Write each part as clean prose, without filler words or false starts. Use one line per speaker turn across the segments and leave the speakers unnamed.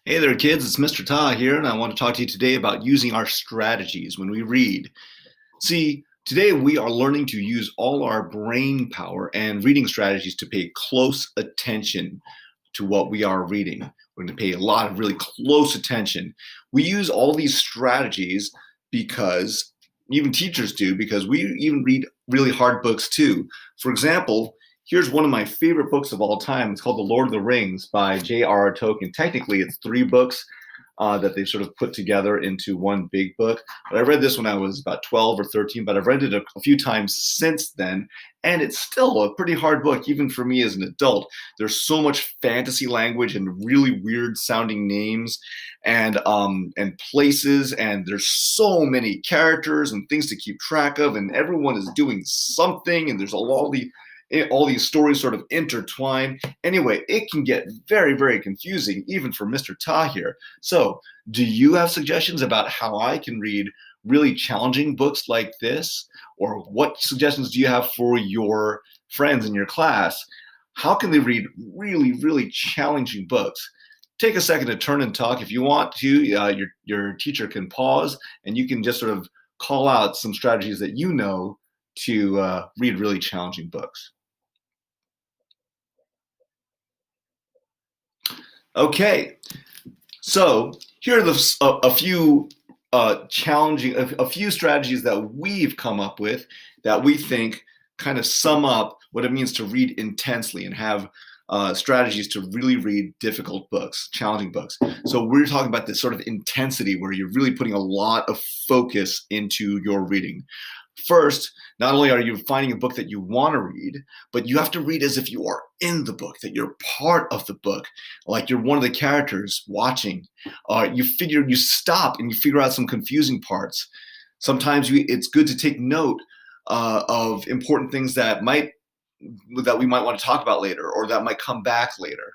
Hey there, kids. It's Mr. Ta here, and I want to talk to you today about using our strategies when we read. See, today we are learning to use all our brain power and reading strategies to pay close attention to what we are reading. We're going to pay a lot of really close attention. We use all these strategies because even teachers do, because we even read really hard books too. For example, here's one of my favorite books of all time. It's called The Lord of the Rings by J.R.R. Tolkien. Technically, it's three books that they sort of put together into one big book. But I read this when I was about 12 or 13, but I've read it a few times since then, and it's still a pretty hard book, even for me as an adult. There's so much fantasy language and really weird sounding names and places, and there's so many characters and things to keep track of, and everyone is doing something, and there's all these stories sort of intertwine. Anyway, it can get very, very confusing, even for Mr. Ta here. So, do you have suggestions about how I can read really challenging books like this? Or what suggestions do you have for your friends in your class? How can they read really, really challenging books? Take a second to turn and talk. If you want to, your teacher can pause and you can just sort of call out some strategies that you know to read really challenging books. Okay, so here are a few a few strategies that we've come up with that we think kind of sum up what it means to read intensely and have strategies to really read difficult books, challenging books. So we're talking about this sort of intensity where you're really putting a lot of focus into your reading. First, not only are you finding a book that you want to read, but you have to read as if you are in the book, that you're part of the book, like you're one of the characters watching. You stop and you figure out some confusing parts. Sometimes it's good to take note of important things that we might want to talk about later, or that might come back later.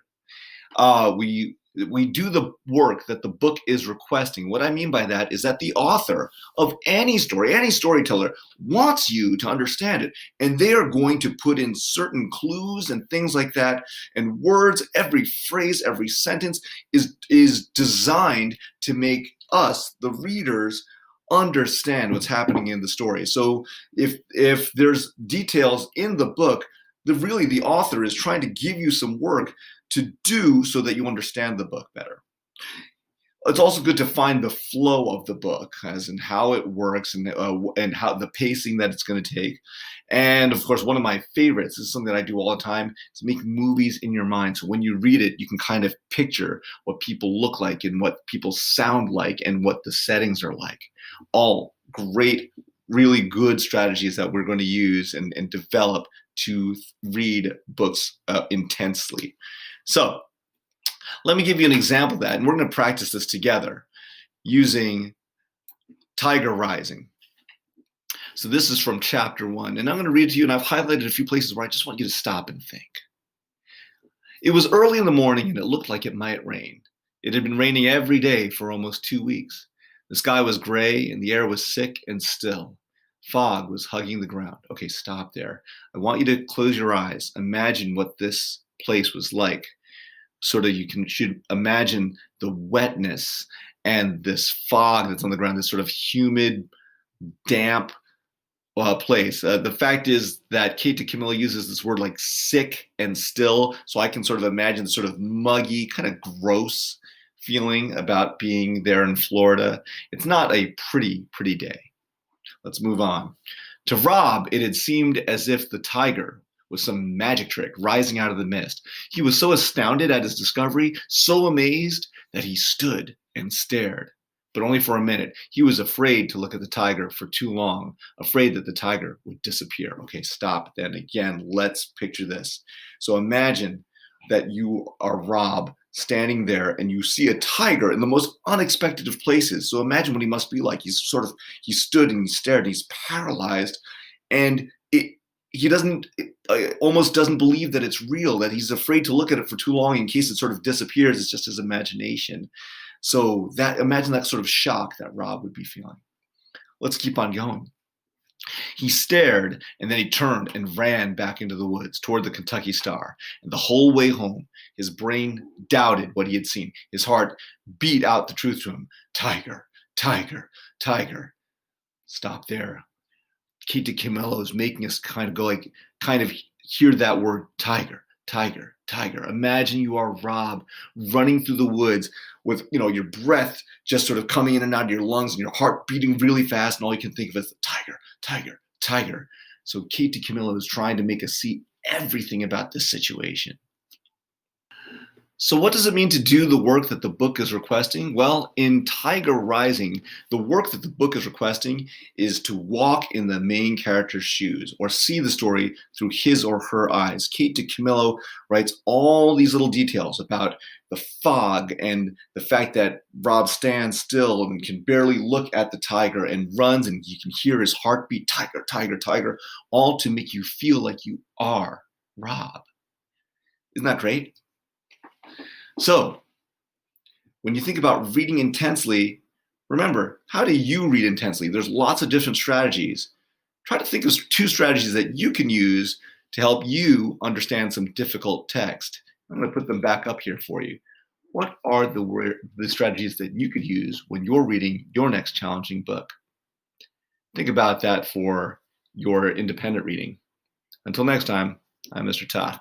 We do the work that the book is requesting. What I mean by that is that the author of any story, any storyteller, wants you to understand it, and they are going to put in certain clues and things like that, and words. Every phrase, every sentence is designed to make us, the readers, understand what's happening in the story. So if there's details in the book, the author is trying to give you some work to do so that you understand the book better. It's also good to find the flow of the book, as in how it works and how the pacing that it's going to take. And of course, one of my favorites, this is something that I do all the time, is make movies in your mind. So when you read it, you can kind of picture what people look like and what people sound like and what the settings are like. All great, really good strategies that we're going to use and develop to read books intensely. So let me give you an example of that, and we're going to practice this together using Tiger Rising. So this is from chapter 1, and I'm going to read it to you, and I've highlighted a few places where I just want you to stop and think. It was early in the morning, and it looked like it might rain. It had been raining every day for almost 2 weeks. The sky was gray, and the air was sick and still. Fog was hugging the ground. Okay, stop there. I want you to close your eyes. Imagine what this place was like. Sort of should imagine the wetness and this fog that's on the ground, this sort of humid, damp place. The fact is that Kate DiCamillo uses this word like sick and still, so I can sort of imagine the sort of muggy, kind of gross feeling about being there in Florida. It's not a pretty day. Let's move on. To Rob, it had seemed as if the tiger was some magic trick rising out of the mist. He was so astounded at his discovery, so amazed, that he stood and stared. But only for a minute. He was afraid to look at the tiger for too long, afraid that the tiger would disappear. Okay, stop. Then again, let's picture this. So imagine that you are Rob standing there and you see a tiger in the most unexpected of places. So imagine what he must be like. He stood and he stared and he's paralyzed, and almost doesn't believe that it's real, that he's afraid to look at it for too long in case it sort of disappears. It's just his imagination. So imagine that sort of shock that Rob would be feeling. Let's keep on going. He stared, and then he turned and ran back into the woods toward the Kentucky Star. And the whole way home, his brain doubted what he had seen. His heart beat out the truth to him. Tiger, tiger, tiger. Stop there. Kate DiCamillo is making us kind of hear that word tiger, tiger, tiger. Imagine you are Rob running through the woods with, your breath just sort of coming in and out of your lungs and your heart beating really fast, and all you can think of is tiger, tiger, tiger. So Kate DiCamillo is trying to make us see everything about this situation. So what does it mean to do the work that the book is requesting? Well, in Tiger Rising, the work that the book is requesting is to walk in the main character's shoes or see the story through his or her eyes. Kate DiCamillo writes all these little details about the fog and the fact that Rob stands still and can barely look at the tiger and runs, and you can hear his heartbeat, tiger, tiger, tiger, all to make you feel like you are Rob. Isn't that great? So, when you think about reading intensely, remember, how do you read intensely? There's lots of different strategies. Try to think of 2 strategies that you can use to help you understand some difficult text. I'm going to put them back up here for you. What are the strategies that you could use when you're reading your next challenging book? Think about that for your independent reading. Until next time, I'm Mr. Ta.